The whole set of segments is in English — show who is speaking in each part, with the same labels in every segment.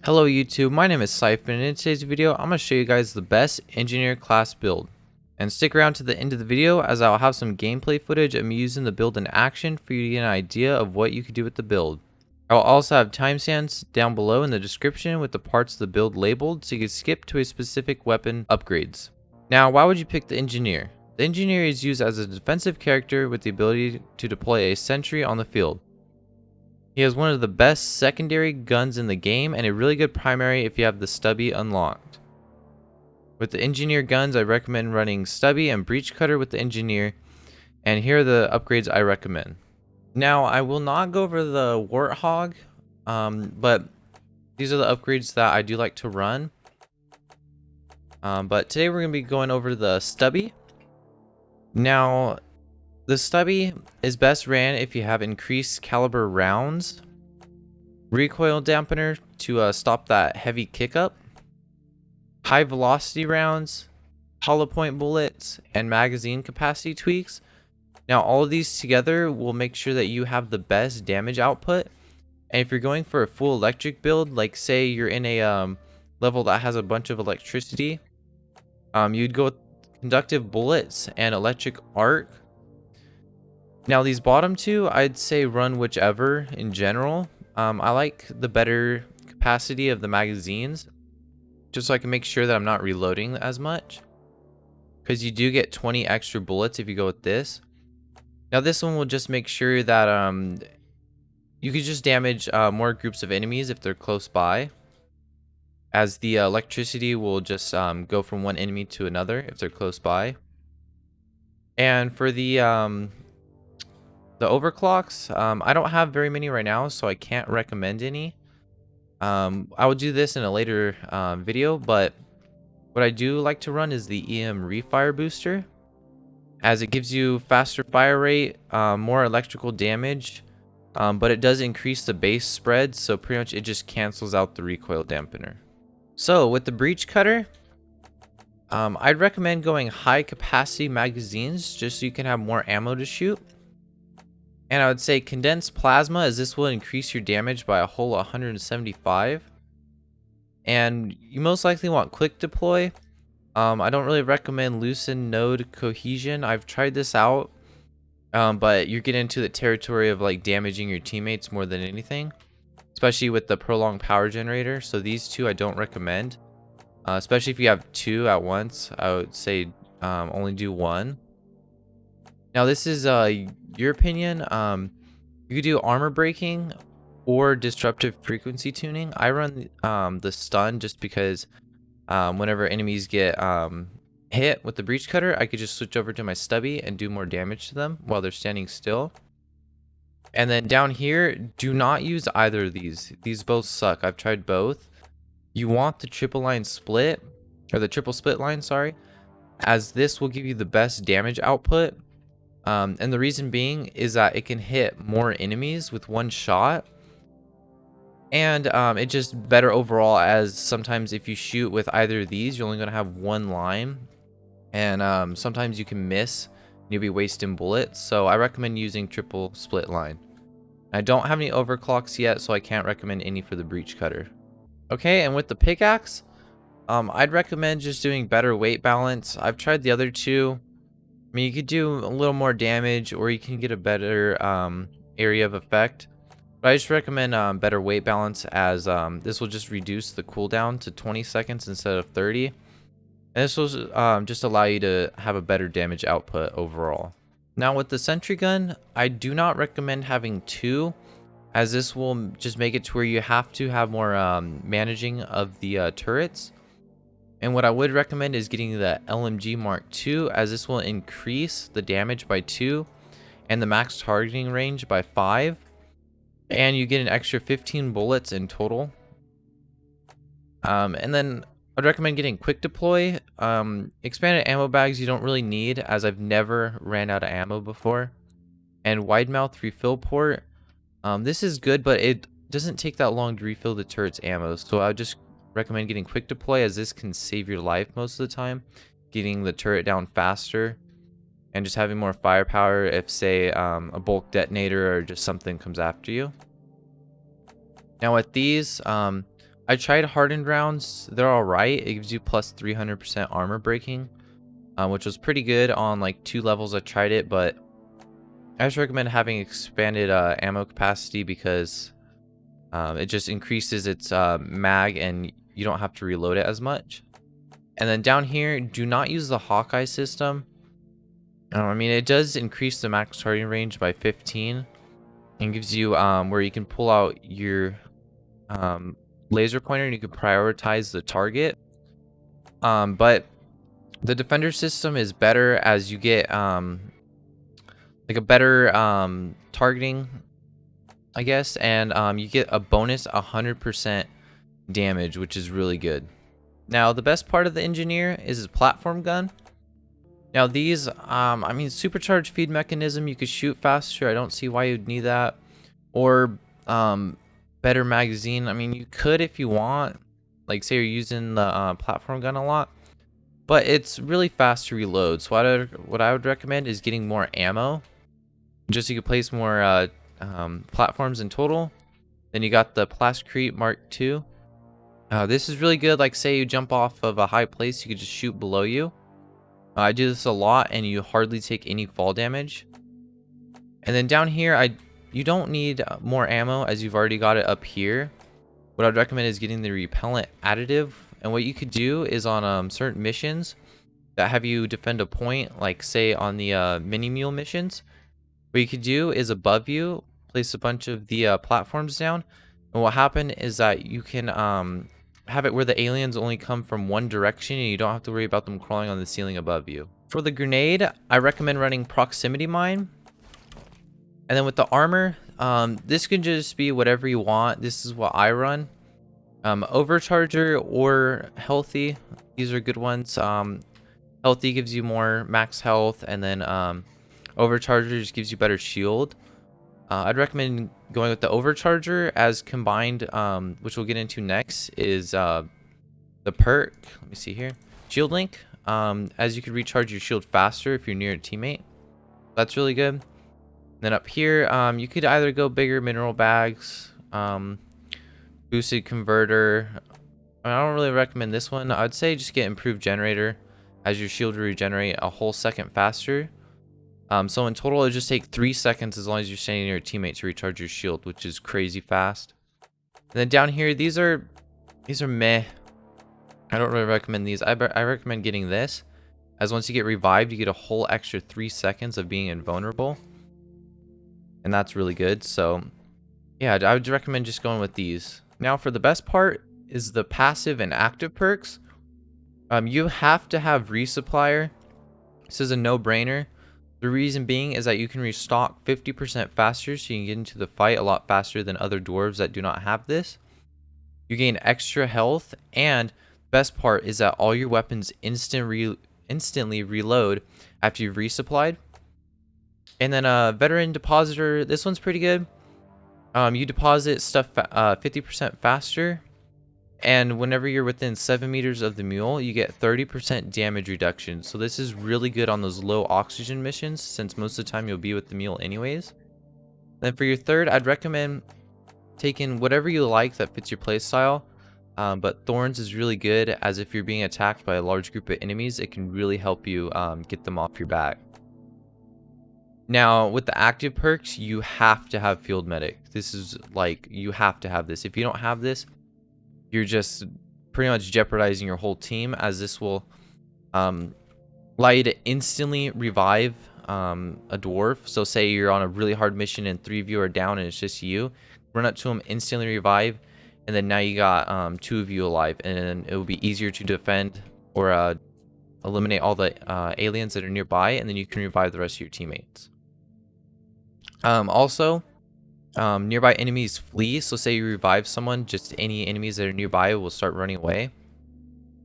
Speaker 1: Hello YouTube, my name is Siphon, and in today's video I'm going to show you guys the best engineer class build. And stick around to the end of the video as I'll have some gameplay footage of me using the build in action for you to get an idea of what you could do with the build. I'll also have timestamps down below in the description with the parts of the build labeled so you can skip to a specific weapon upgrades. Now, why would you pick the engineer? The engineer is used as a defensive character with the ability to deploy a sentry on the field. He has one of the best secondary guns in the game and a really good primary if you have the Stubby unlocked. With the engineer guns, I recommend running Stubby and Breach Cutter with the engineer, and here are the upgrades I recommend. Now, I will not go over the Warthog, but these are the upgrades that I do like to run. But today we're going to be going over the Stubby. Now, the Stubby is best ran if you have increased caliber rounds, recoil dampener to stop that heavy kick up, high velocity rounds, hollow point bullets, and magazine capacity tweaks. Now all of these together will make sure that you have the best damage output. And if you're going for a full electric build, like say you're in a level that has a bunch of electricity, you'd go with conductive bullets and electric arc. Now these bottom two, I'd say run whichever in general. I like the better capacity of the magazines, just so I can make sure that I'm not reloading as much. Because you do get 20 extra bullets if you go with this. Now this one will just make sure that you could just damage more groups of enemies if they're close by. As the electricity will just go from one enemy to another if they're close by. And for the overclocks, I don't have very many right now, so I can't recommend any. I will do this in a later video, but what I do like to run is the EM refire booster, as it gives you faster fire rate, more electrical damage, but it does increase the base spread, so pretty much it just cancels out the recoil dampener. So with the breach cutter, I'd recommend going high capacity magazines just so you can have more ammo to shoot. And I would say condensed plasma, as this will increase your damage by a whole 175. And you most likely want quick deploy. I don't really recommend loosen node cohesion. I've tried this out, but you're getting into the territory of like damaging your teammates more than anything, especially with the prolonged power generator. So these two I don't recommend, especially if you have two at once. I would say only do one. Now this is your opinion. You could do armor breaking or disruptive frequency tuning. I run the stun just because whenever enemies get hit with the breach cutter, I could just switch over to my stubby and do more damage to them while they're standing still. And then down here, do not use either of these. These both suck. I've tried both. You want the triple line split, or the triple split line, sorry, as this will give you the best damage output. And the reason being is that it can hit more enemies with one shot. And it just better overall, as sometimes if you shoot with either of these, you're only going to have one line. And sometimes you can miss and you'll be wasting bullets. So I recommend using triple split line. I don't have any overclocks yet, so I can't recommend any for the breach cutter. Okay, and with the pickaxe, I'd recommend just doing better weight balance. I've tried the other two. I mean, you could do a little more damage, or you can get a better area of effect. But I just recommend better weight balance, as this will just reduce the cooldown to 20 seconds instead of 30. And this will just allow you to have a better damage output overall. Now with the Sentry Gun, I do not recommend having two, as this will just make it to where you have to have more managing of the turrets. And what I would recommend is getting the LMG Mark II, as this will increase the damage by 2 and the max targeting range by 5. And you get an extra 15 bullets in total. And then I'd recommend getting quick deploy. Expanded ammo bags you don't really need, as I've never ran out of ammo before. And wide mouth refill port. This is good, but it doesn't take that long to refill the turret's ammo. So I would just recommend getting quick deploy, as this can save your life most of the time, getting the turret down faster and just having more firepower if say a bulk detonator or just something comes after you. Now with these, I tried hardened rounds. They're alright. It gives you plus 300% armor breaking, which was pretty good on like 2 levels I tried it, but I just recommend having expanded ammo capacity because it just increases its mag and you don't have to reload it as much. And then down here, do not use the Hawkeye system. I mean, it does increase the max targeting range by 15 and gives you where you can pull out your laser pointer and you can prioritize the target. But the defender system is better as you get like a better targeting, I guess, and you get a bonus 100% damage, which is really good. Now, the best part of the engineer is his platform gun. Now, these, I mean, supercharged feed mechanism, you could shoot faster. I don't see why you'd need that. Or better magazine. I mean, you could if you want. Like, say you're using the platform gun a lot. But it's really fast to reload. So what I would recommend is getting more ammo. Just so you can place more platforms in total. Then you got the Plascrete Mark II. This is really good. Like, say you jump off of a high place, you could just shoot below you. I do this a lot, and you hardly take any fall damage. And then down here, you don't need more ammo as you've already got it up here. What I'd recommend is getting the repellent additive. And what you could do is on certain missions that have you defend a point, like say on the mini mule missions, what you could do is above you place a bunch of the platforms down, and what happened is that you can have it where the aliens only come from one direction and you don't have to worry about them crawling on the ceiling above you. For the grenade, I recommend running proximity mine. And then with the armor, this can just be whatever you want. This is what I run. Overcharger or healthy, these are good ones. Healthy gives you more max health, and then overcharger just gives you better shield. I'd recommend going with the overcharger as combined, which we'll get into next, is the perk. Let me see here. Shield link, as you can recharge your shield faster if you're near a teammate. That's really good. Then up here, you could either go bigger mineral bags, boosted converter. I don't really recommend this one. I'd say just get improved generator, as your shield will regenerate a whole second faster. So in total, it'll just take 3 seconds as long as you're standing near a teammate to recharge your shield, which is crazy fast. And then down here, these are meh. I don't really recommend these. I recommend getting this, as once you get revived, you get a whole extra 3 seconds of being invulnerable, and that's really good. So yeah, I would recommend just going with these. Now for the best part is the passive and active perks. You have to have resupplier. This is a no-brainer. The reason being is that you can restock 50% faster, so you can get into the fight a lot faster than other dwarves that do not have this. You gain extra health, and best part is that all your weapons instantly reload after you've resupplied. And then veteran depositor, this one's pretty good. You deposit stuff 50% faster, and whenever you're within 7 meters of the mule, you get 30% damage reduction. So this is really good on those low oxygen missions, since most of the time you'll be with the mule anyways. Then for your third, I'd recommend taking whatever you like that fits your playstyle. But thorns is really good, as if you're being attacked by a large group of enemies, it can really help you get them off your back. Now, with the active perks, you have to have Field Medic. This is like, you have to have this. If you don't have this, you're just pretty much jeopardizing your whole team, as this will allow you to instantly revive a dwarf. So say you're on a really hard mission and 3 of you are down and it's just you. Run up to him, instantly revive, and then now you got 2 of you alive, and then it will be easier to defend or eliminate all the aliens that are nearby, and then you can revive the rest of your teammates. Also, nearby enemies flee, so say you revive someone, just any enemies that are nearby will start running away.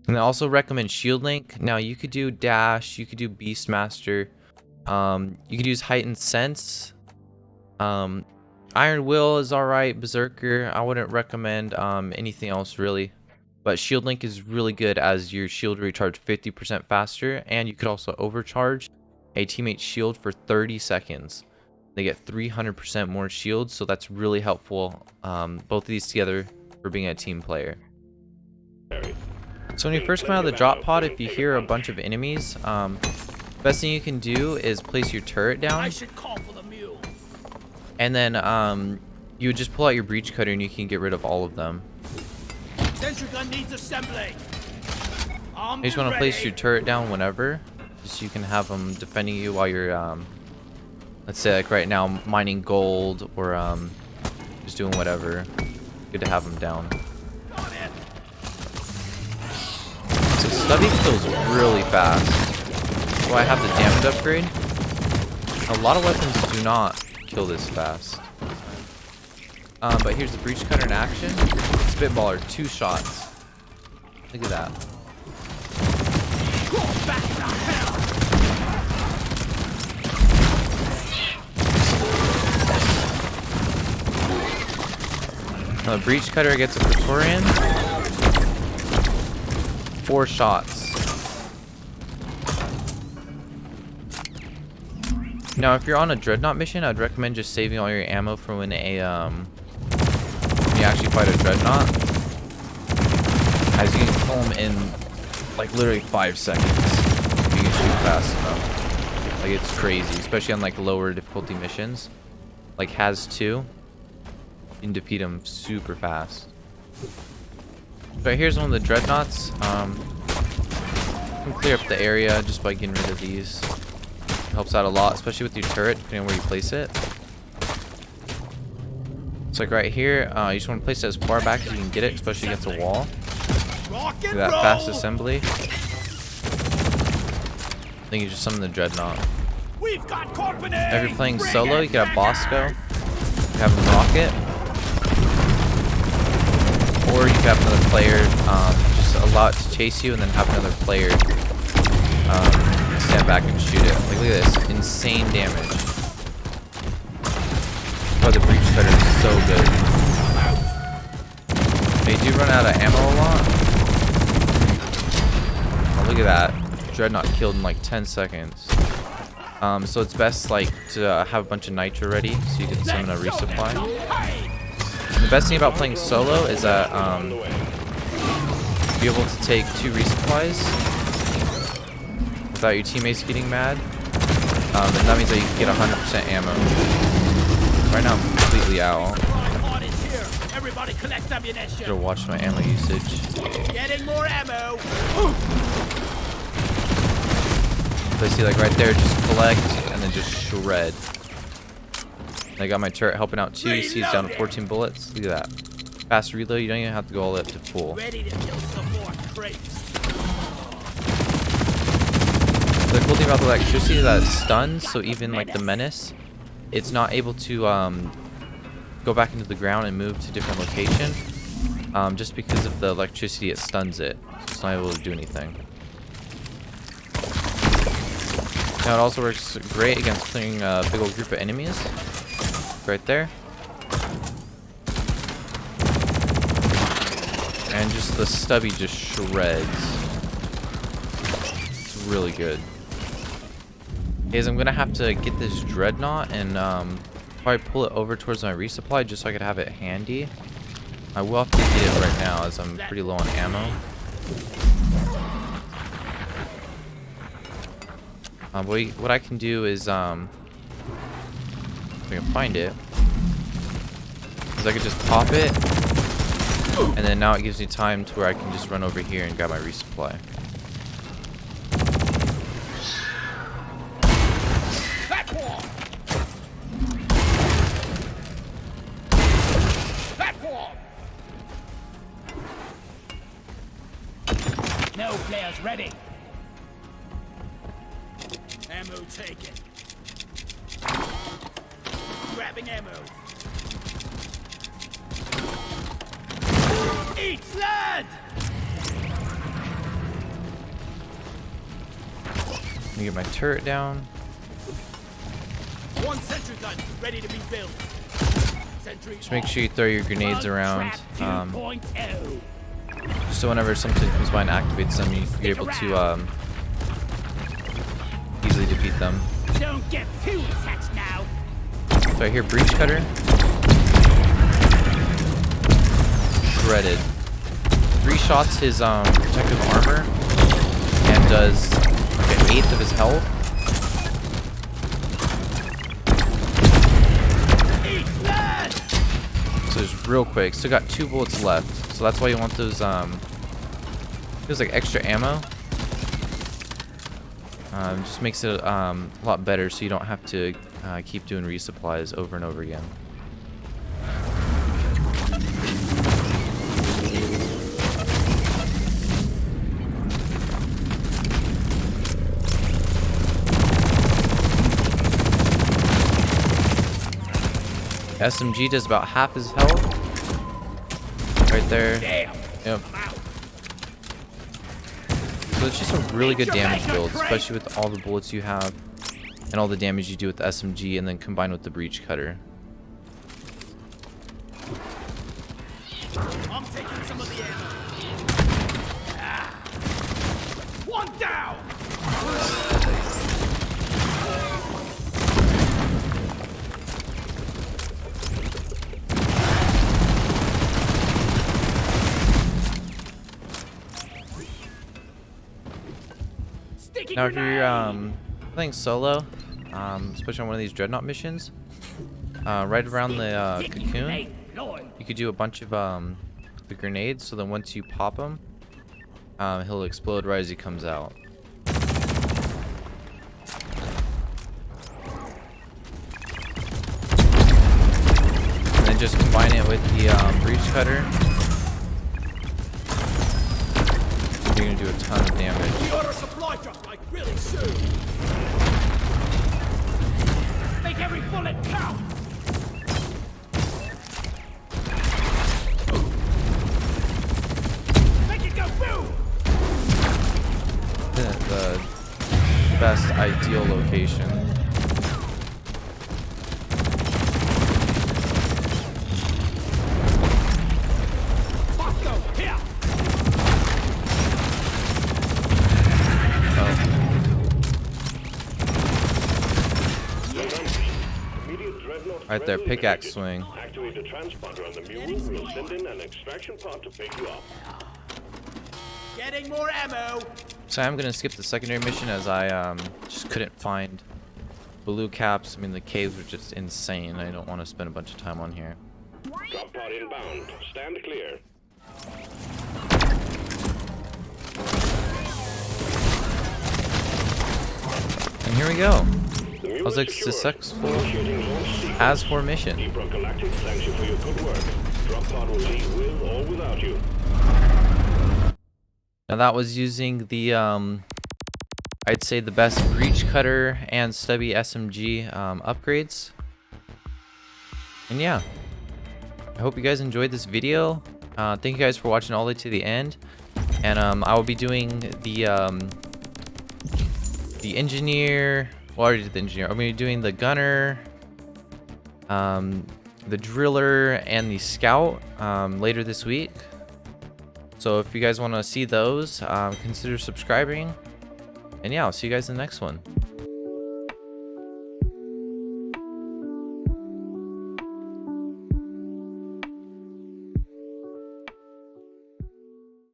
Speaker 1: And I also recommend shield link. Now you could do dash, you could do Beastmaster, you could use heightened sense. Iron Will is alright, Berserker. I wouldn't recommend anything else really, but shield link is really good, as your shield will recharge 50% faster, and you could also overcharge a teammate's shield for 30 seconds. They get 300% more shield, so that's really helpful. Both of these together for being a team player. So when you first come out of the drop pod, if you hear a bunch of enemies, best thing you can do is place your turret down. And then you would just pull out your breach cutter and you can get rid of all of them.
Speaker 2: Sentry Gun needs assembly.
Speaker 1: You just want to place your turret down whenever, just so you can have them defending you while you're, let's say like right now, mining gold or just doing whatever. Good to have them down. So Stubby kills really fast. So I have the damage upgrade. A lot of weapons do not kill this fast. But here's the breach cutter in action. Spitballer, 2 shots. Look at that. Now the breach cutter gets a Praetorian. 4 shots. Now, if you're on a Dreadnought mission, I'd recommend just saving all your ammo for when when you actually fight a Dreadnought, as you can kill them in like literally 5 seconds. If you can shoot fast enough. Like, it's crazy, especially on like lower difficulty missions, like has 2. You can defeat them super fast. So here's one of the Dreadnoughts. You can clear up the area just by getting rid of these. Helps out a lot, especially with your turret, depending on where you place it. It's like right here, you just want to place it as far back as you can get it, especially against a wall. Look at that fast assembly. I think you just summon the Dreadnought. If you're playing solo, you can have Bosco, you can have him rocket, or you can have another player just allow it to chase you, and then have another player stand back and shoot it. Like, look at this, insane damage. Oh, the breach cutter is so good. They do run out of ammo a lot. Oh, look at that. Dreadnought killed in like 10 seconds. So it's best like to have a bunch of nitro ready so you can summon a resupply. And the best thing about playing solo is that be able to take 2 resupplies without your teammates getting mad. And that means that you can get 100% ammo. Right now I'm completely out. Gotta watch my ammo usage.
Speaker 2: Getting more ammo.
Speaker 1: So I see like right there, just collect and then just shred. I got my turret helping out too. You see it's down to 14 bullets. Look at that. Fast reload, you don't even have to go all the way up to full.
Speaker 2: Ready to kill some more crates.
Speaker 1: The cool thing about the electricity is that it stuns, so even like the menace, it's not able to go back into the ground and move to a different location. Just because of the electricity, it stuns it. So it's not able to do anything. Now it also works great against clearing a big old group of enemies. Right there. And just the Stubby just shreds. It's really good. Guys, I'm gonna have to get this Dreadnought and probably pull it over towards my resupply just so I could have it handy. I will have to get it right now as I'm pretty low on ammo. What I can do is, if I can find it, is I could just pop it, and then now it gives me time to where I can just run over here and grab my resupply.
Speaker 2: No players ready. Ammo taken. Grabbing ammo. Eat lead!
Speaker 1: Let me get my turret down.
Speaker 2: One sentry gun ready to be built. Sentry
Speaker 1: Just make sure you throw your grenades around.
Speaker 2: 2.0.
Speaker 1: Just so whenever something comes by and activates them, you're able to easily defeat them.
Speaker 2: Don't get too attached now.
Speaker 1: So I hear breach cutter. Shredded. 3 shots his protective armor and does like an eighth of his health. So it's real quick. Still got 2 bullets left. So that's why you want those feels like extra ammo. Just makes it a lot better so you don't have to keep doing resupplies over and over again. SMG does about half his health. Right there. Yep. So it's just a really good damage build, especially with all the bullets you have and all the damage you do with the SMG, and then combined with the breach cutter.
Speaker 2: I'm taking some of the ammo. One down.
Speaker 1: Now if you're playing solo, especially on one of these Dreadnought missions, right around the cocoon, you could do a bunch of the grenades, so then once you pop him, he'll explode right as he comes out. And then just combine it with the breach cutter. You're gonna do a ton of damage.
Speaker 2: We order supply drop like really soon. Make every bullet count. Make it go boom.
Speaker 1: The best ideal location.
Speaker 2: Here.
Speaker 1: Right there, pickaxe swing.
Speaker 3: Activate the transponder on the mule. We'll send in an extraction pod to pick you up.
Speaker 2: Getting more ammo.
Speaker 1: So I'm gonna skip the secondary mission as I just couldn't find blue caps. I mean, the caves were just insane. I don't want to spend a bunch of time on here.
Speaker 3: Drop pod inbound. Stand clear.
Speaker 1: And here we go.
Speaker 3: The
Speaker 1: I
Speaker 3: mule
Speaker 1: was
Speaker 3: is
Speaker 1: like
Speaker 3: secure.
Speaker 1: successful
Speaker 3: Initiating launch sequence.
Speaker 1: as for mission.
Speaker 3: Deep Rock Galactic thanks you for your good work. Drop pod will leave with or without you.
Speaker 1: Now that was using the I'd say the best breach cutter and Stubby SMG upgrades. And yeah, I hope you guys enjoyed this video. Thank you guys for watching all the way to the end. And I will be doing the engineer. Well, I already did the engineer. I'm gonna be doing the gunner, the driller, and the scout later this week. So if you guys want to see those, consider subscribing. And yeah, I'll see you guys in the next one.